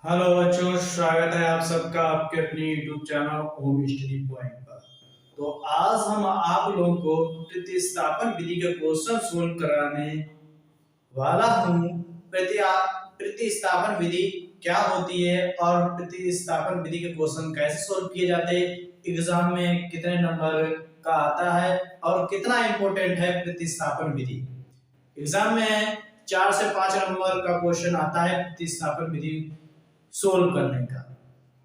Hello बच्चों, स्वागत है आप सबका आपके अपने YouTube channel home study point पर। तो आज हम आप लोगों को प्रतिस्थापन विधि के क्वेश्चन सोल्व कराने वाला हूँ। प्रतिस्थापन विधि क्या होती है और प्रतिस्थापन विधि के क्वेश्चन कैसे सोल्व किए जाते हैं, एग्जाम में कितने नंबर का आता है और कितना इम्पोर्टेंट है प्रतिस्थापन विधि। एग्जाम में 4 से 5 नंबर का क्वेश्चन आता है प्रतिस्थापन विधि सोल्व करने का।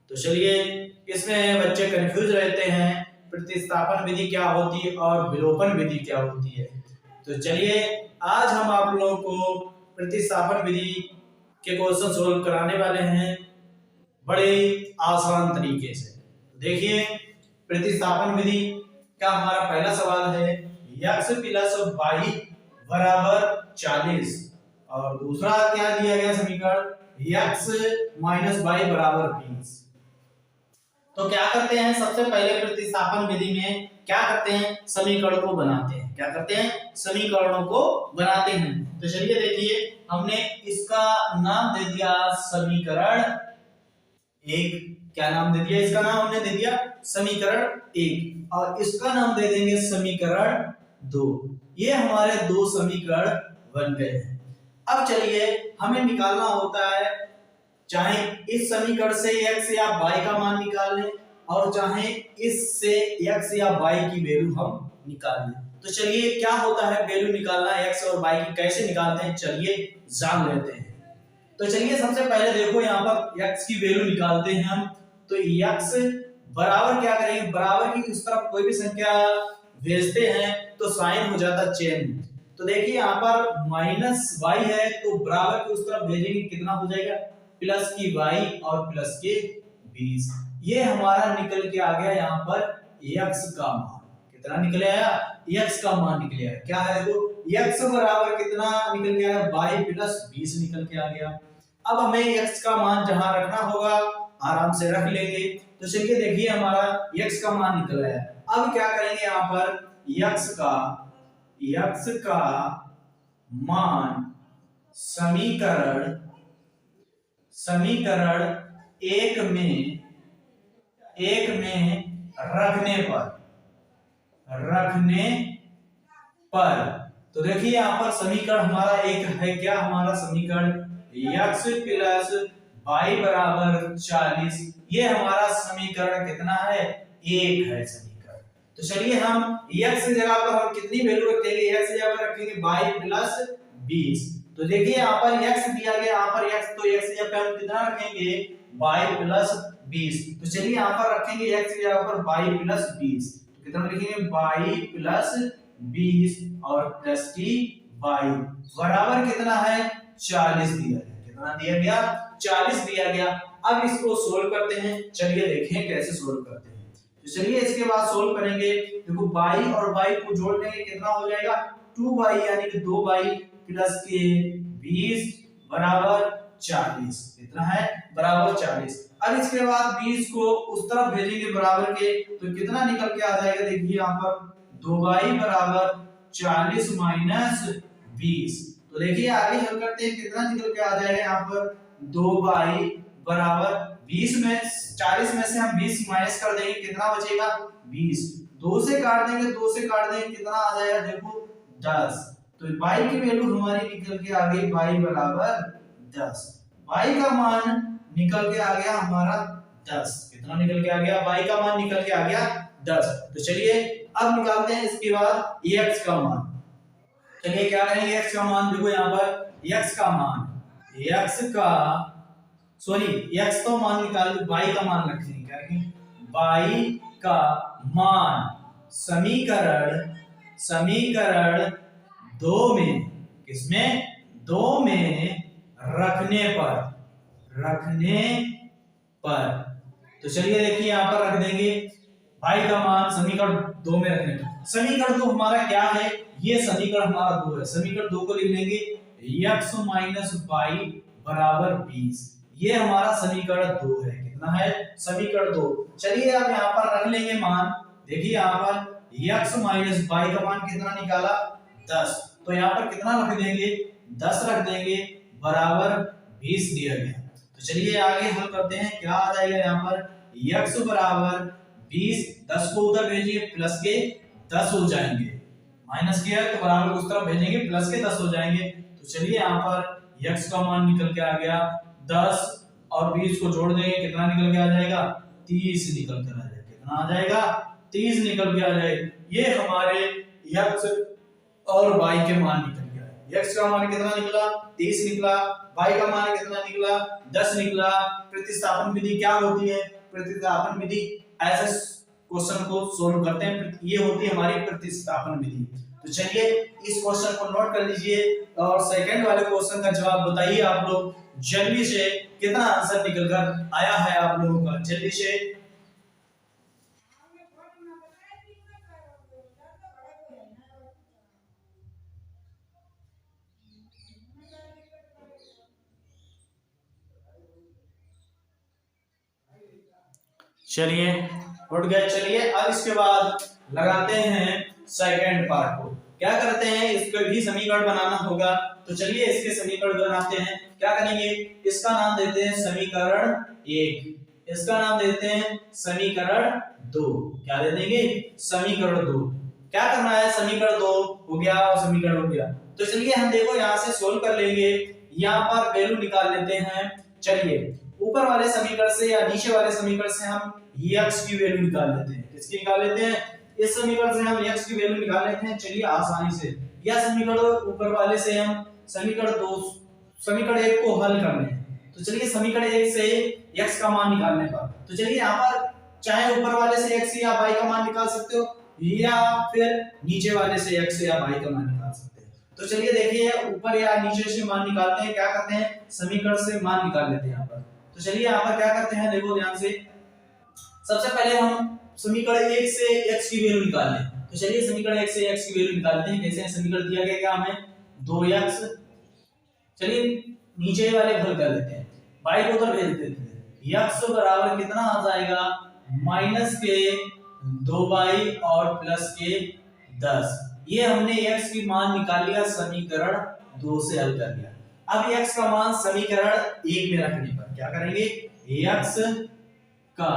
तो चलिए, इसमें बच्चे कंफ्यूज रहते हैं प्रतिस्थापन विधि क्या होती है और विलोपन विधि क्या होती है। तो चलिए, आज हम आप लोगों को प्रतिस्थापन विधि के क्वेश्चन सोल्व कराने वाले हैं बड़े आसान तरीके से। देखिए, प्रतिस्थापन विधि का हमारा पहला सवाल है x प्लस वाई बराबर 40 और दूसरा क्या दिया गया समीकरण x माइनस वाई बराबर 20। तो क्या करते हैं, सबसे पहले प्रतिस्थापन विधि में क्या करते हैं, समीकरण को बनाते हैं। क्या करते हैं, समीकरणों को बनाते हैं। तो चलिए देखिए, हमने इसका नाम दे दिया समीकरण एक। क्या नाम दे दिया, इसका नाम हमने दे दिया समीकरण एक और इसका नाम दे देंगे समीकरण दो। ये हमारे दो समीकरण बन गए हैं। अब चलिए, हमें निकालना होता है, चाहे इस समीकरण से x या y का मान निकाल लें और चाहे इससे x या y की वैल्यू हम निकाल लें। तो चलिए, क्या होता है वैल्यू निकालना x और y की, कैसे निकालते हैं चलिए जान लेते हैं। तो चलिए, सबसे पहले देखो यहाँ पर x की वैल्यू निकालते हैं हम। तो x बराबर क्या करेंगे, बराबर की उस तरफ कोई भी संख्या भेजते हैं तो साइन हो जाता चेंज। तो देखिए, यहाँ पर माइनस y है तो बराबर की उस तरफ भेजेंगे, कितना हो जाएगा प्लस की y और प्लस के 20। ये हमारा निकल के आ गया यहाँ पर x का मान। कितना निकले आया, x का मान निकले आया। क्या है, देखो x बराबर कितना निकल के आया, y प्लस 20 निकल के आ गया। अब हमें x का मान जहां रखना होगा आराम से रख लेंगे। तो चलिए देखिए, हमारा x का मान निकल आया। अब क्या करेंगे, यहाँ पर x का मान समीकरण एक में रखने पर तो देखिए, यहाँ पर समीकरण हमारा एक है। क्या हमारा समीकरण x प्लस वाई बराबर 40, ये हमारा समीकरण कितना है, एक है समीकरण। तो चलिए, हम x की जगह पर हम कितनी वैल्यू रखेंगे, x की जगह पर रखेंगे y प्लस 20। तो देखिए, यहाँ पर x दिया गया, यहाँ पर x, तो x की जगह पर हम कितना रखेंगे y प्लस 20। तो चलिए, यहाँ पर रखेंगे x की जगह पर y प्लस 20, तो कितना लिखेंगे y प्लस 20 और प्लस की y बराबर कितना है 40 दिया गया। कितना दिया गया, 40 दिया गया। अब इसको सोल्व करते हैं, चलिए देखें कैसे सोल्व करते हैं। तो चलिए, इसके बाद सोल्व करेंगे। देखो, y और y को जोड़ देंगे, कितना हो जाएगा 2y यानी कि 2y प्लस के 20 बराबर 40। कितना है, बराबर 40। अब इसके बाद 20 को उस तरफ भेजेंगे बराबर के, तो कितना निकल के आ जाएगा, देखिए यहाँ पर 2y बराबर 40 माइनस 20। तो देखिए, आगे हल करते हैं, कितना निकल के आ जाएगा, यहाँ पर 2y बराबर 20 में 40 में से हम 20 माइनस कर देंगे, कितना बचेगा 20। 2 से काट देंगे, 2 से काट देंगे, कितना आ जाएगा, देखो 10। तो y की वैल्यू हमारी निकल के आ गई y बराबर 10। y का मान निकल के आ गया हमारा 10। कितना निकल के आ गया, y का मान निकल के आ गया 10। तो चलिए, अब निकालते हैं इसके बाद x का मान। चलिए, क्या करेंगे, x का मान, देखो यहाँ पर x का मान, x तो मान निकाल, y का मान रखेंगे। क्या रखेंगे, y का मान समीकरण दो में, किसमें, दो में रखने पर। तो चलिए देखिए, यहाँ पर रख देंगे y का मान समीकरण दो में रखने पर। समीकरण दो हमारा क्या है, ये समीकरण हमारा दो है। समीकरण दो को लिख लेंगे x माइनस वाई बराबर 20। ये हमारा समीकरण दो है। कितना है, समीकरण दो। चलिए, अब यहाँ पर रख लेंगे मान। देखिए, यहाँ पर x माइनस वाई का मान कितना निकाला 10, तो यहाँ पर कितना रख देंगे 10 रख देंगे बराबर 20 दिया गया। तो चलिए आगे हल करते हैं। क्या आ जाएगा यहाँ पर, x बराबर 20, 10 को उधर भेजिए प्लस के 10 हो जाएंगे, माइनस के है तो बराबर उस तरफ भेजेंगे प्लस के 10 हो जाएंगे। तो चलिए यहाँ पर x का मान निकल के आ गया 10 और 20 को जोड़ देंगे, कितना निकल के आ जाएगा, 30 निकल कर आ जाएगा। कितना आ जाएगा, 30 निकल के आ जाएगा। ये हमारे x और y के मान निकल गया। x का मान कितना निकला, 30 निकला, y का मान कितना निकला, 10 निकला। प्रतिस्थापन विधि क्या होती है, प्रतिस्थापन विधि ऐसे क्वेश्चन को सोल्व करते हैं, ये होती है हमारी प्रतिस्थापन विधि। तो चलिए इस क्वेश्चन को नोट कर लीजिए और सेकंड वाले क्वेश्चन का जवाब बताइए आप लोग जल्दी से, कितना आंसर निकल कर आया है आप लोगों का, जल्दी से। चलिए उठ गए। चलिए अब इसके बाद लगाते हैं सेकंड पार्ट को। क्या करते हैं, इसका भी समीकरण बनाना होगा। तो चलिए इसके समीकरण बनाते हैं। क्या करेंगे, इसका नाम देते हैं समीकरण 1, इसका नाम देते हैं समीकरण 2। क्या दे देंगे, समीकरण 2। क्या करना है, समीकरण 2 हो गया और समीकरण हो गया। तो चलिए हम देखो यहाँ से सोल्व कर लेंगे, यहाँ पर वैल्यू निकाल लेते हैं। चलिए ऊपर वाले समीकरण से या नीचे वाले समीकरण से हम x की वैल्यू निकाल लेते हैं। किसकी निकाल लेते हैं, इस समीकरण से हम x की वैल्यू निकाल लेते हैं। चलिए आसानी से, या समीकरण ऊपर वाले से हम समीकरण 2 समीकरण 1 को हल कर लें। तो चलिए समीकरण 1 से x का मान निकालने पर, तो चलिए यहाँ पर चाहे ऊपर वाले से x या y का मान निकाल सकते हो, या फिर नीचे वाले से x या y का मान निकाल सकते हैं। तो चलिए देखिए ऊपर या नीचे से मान निकालते हैं। क्या करते हैं, समीकरण से मान निकाल लेते हैं यहाँ पर। तो चलिए यहाँ पर क्या करते हैं, देखो ध्यान से, सबसे पहले हम समीकरण 1 से x की वैल्यू निकाल लें। तो चलिए समीकरण 1 से x की वैल्यू निकालते हैं। कैसे, समीकरण दिया गया क्या हमें, 2x। चलिए नीचे वाले हल कर लेते हैं, y को उधर भेज देते हैं। x बराबर कितना आ जाएगा, माइनस के 2y और प्लस के 10। ये हमने x की मान निकाल लिया, समीकरण 2 से हल कर लिया। अब x का मान समीकरण 1 में रखने पर क्या करेंगे, x का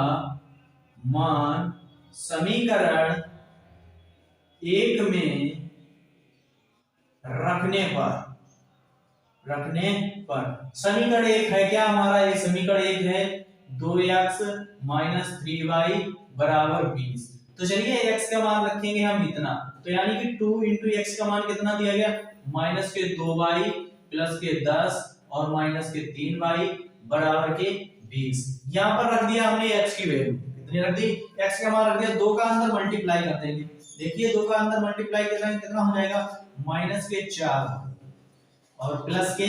मान समीकरण 1 में रखने पर समीकरण 1 है क्या हमारा, ये समीकरण 1 है 2x माइनस 3y बराबर 20। तो चलिए x का मान रखेंगे हम इतना, तो यानी कि 2 इंटू x का मान कितना दिया गया, माइनस के 2y प्लस के 10 और माइनस के 3y बराबर के 20। यहाँ पर रख दिया हमने x की वैल्यू, कितनी रख दी, x का मान रख दिया। 2 का अंदर मल्टीप्लाई कर देंगे, देखिए 2 का अंदर मल्टीप्लाई करेंगे कितना हो जाएगा, माइनस के 4 और प्लस के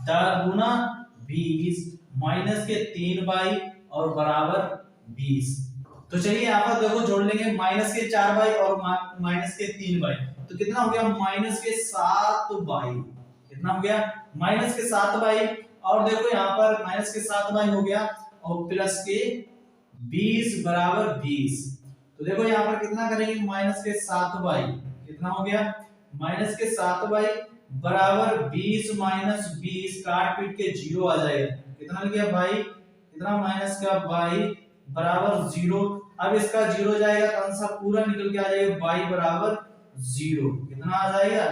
10 गुना 20 माइनस के 3y और बराबर 20। तो चलिए यहाँ पर देखो जोड़ लेंगे, माइनस के 4y और माइनस के 3y, तो कितना हो गया, माइनस के 7y। कितना हो गया, माइनस के 7y, और देखो यहाँ पर माइनस के 7y हो गया और प्लस के 20 बराबर 20। तो देखो यहाँ पर कितना करेंगे, माइनस के 7y, कितना हो गया, माइनस के 7y बराबर 20 माइनस 20, काट पीट के 0 आ जाएगा। कितना मिल गया y, कितना माइनस का y बराबर 0। अब इसका 0 जाएगा तो आंसर पूरा निकल के आ जाएगा y बराबर 0। कितना आ जाएगा,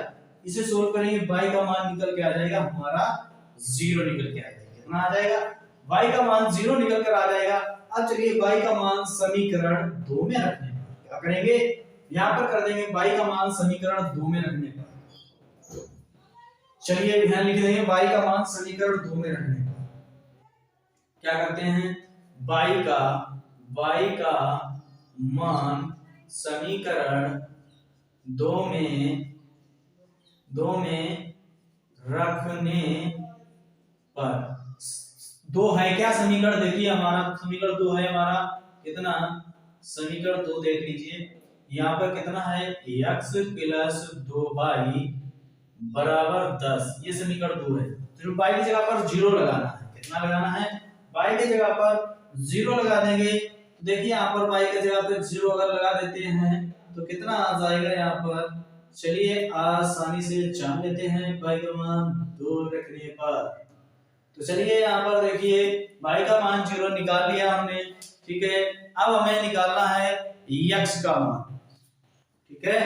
इसे सोल्व करेंगे y का मान निकल के आ जाएगा हमारा 0 निकल के आ जाएगा। कितना आ जाएगा, y का मान 0 निकल कर आ जाएगा। अब चलिए y का मान समीकरण 2 में रखने पर क्या करेंगे, यहां पर कर देंगे y का मान समीकरण 2 में रखने पर। चलिए ध्यान लिख देंगे, y का मान समीकरण 2 में रखने पर क्या करते हैं, y का मान समीकरण 2 में रखने पर, 2 है क्या समीकरण, देखिए हमारा समीकरण 2 है हमारा, कितना, समीकरण 2 देख लीजिए यहाँ पर कितना है, x प्लस 2y बराबर 10, ये समीकरण 2 है। तो y की जगह पर 0 लगाना है, कितना लगाना है, y की जगह पर 0 लगा देंगे। तो देखिए यहाँ पर y की जगह पर 0 अगर लगा देते हैं तो कितना आ जाएगा यहाँ पर, चलिए आसानी से जान लेते हैं y का मान 2 रखने पर। तो चलिए यहाँ पर देखिए y का मान 0 निकाल लिया हमने, ठीक है। अब हमें निकालना है x का मान, ठीक है।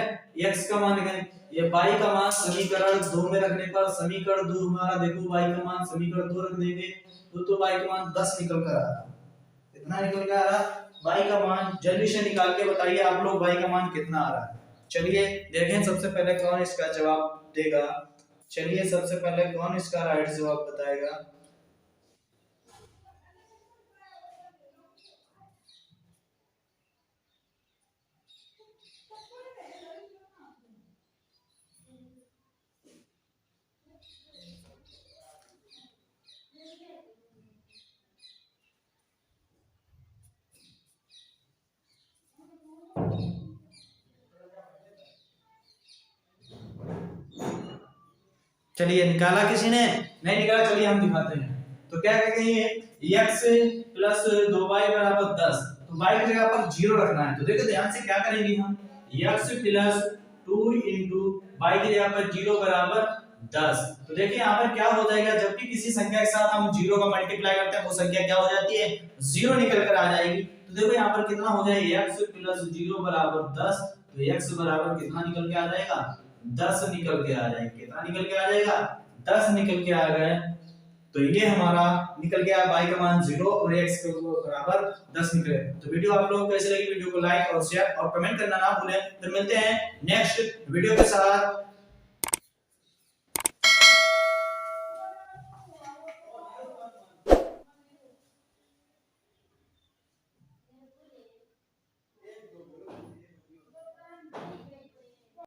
x का मान निकालें, ये y का मान समीकरण 2 में रखने पर समीकरण 2 हमारा देखो y का मान समीकरण 2 रख देंगे तो y का मान 10 निकल कर आ रहा है। कितना निकल के आ रहा है y का मान? जल्दी से निकाल के बताइए आप लोग y का मान कितना आ रहा है। चलिए देखें सबसे पहले कौन इसका जवाब देगा। चलिए सबसे पहले कौन इसका राइट जवाब बताएगा। चलिए निकाला किसी ने? नहीं निकाला, चलिए हम दिखाते हैं। तो क्या कहेंगे, x प्लस 2y बराबर 10, तो y की जगह पर 0 रखना है। तो देखो ध्यान से क्या करेंगे हम, x प्लस 2 इंटू y की जगह पर 0 बराबर 10। तो देखिए यहाँ पर क्या हो जाएगा, जब भी किसी संख्या के साथ हम 0 का मल्टीप्लाई करते हैं वो संख्या क्या हो जाती है, 0 निकल कर आ जाएगी। तो देखो यहाँ पर कितना हो जाएगा, x प्लस 0 बराबर 10, तो x बराबर कितना निकल के आ जाएगा, 10 निकल के आ जाएगा। कितना निकल के आ जाएगा, 10 निकल के आ गए। तो ये हमारा निकल गया y का मान 0 और x के बराबर 10 निकले। तो वीडियो आप लोगों को कैसे लगी, वीडियो को लाइक और शेयर और कमेंट करना ना भूलें। फिर मिलते हैं नेक्स्ट वीडियो के साथ।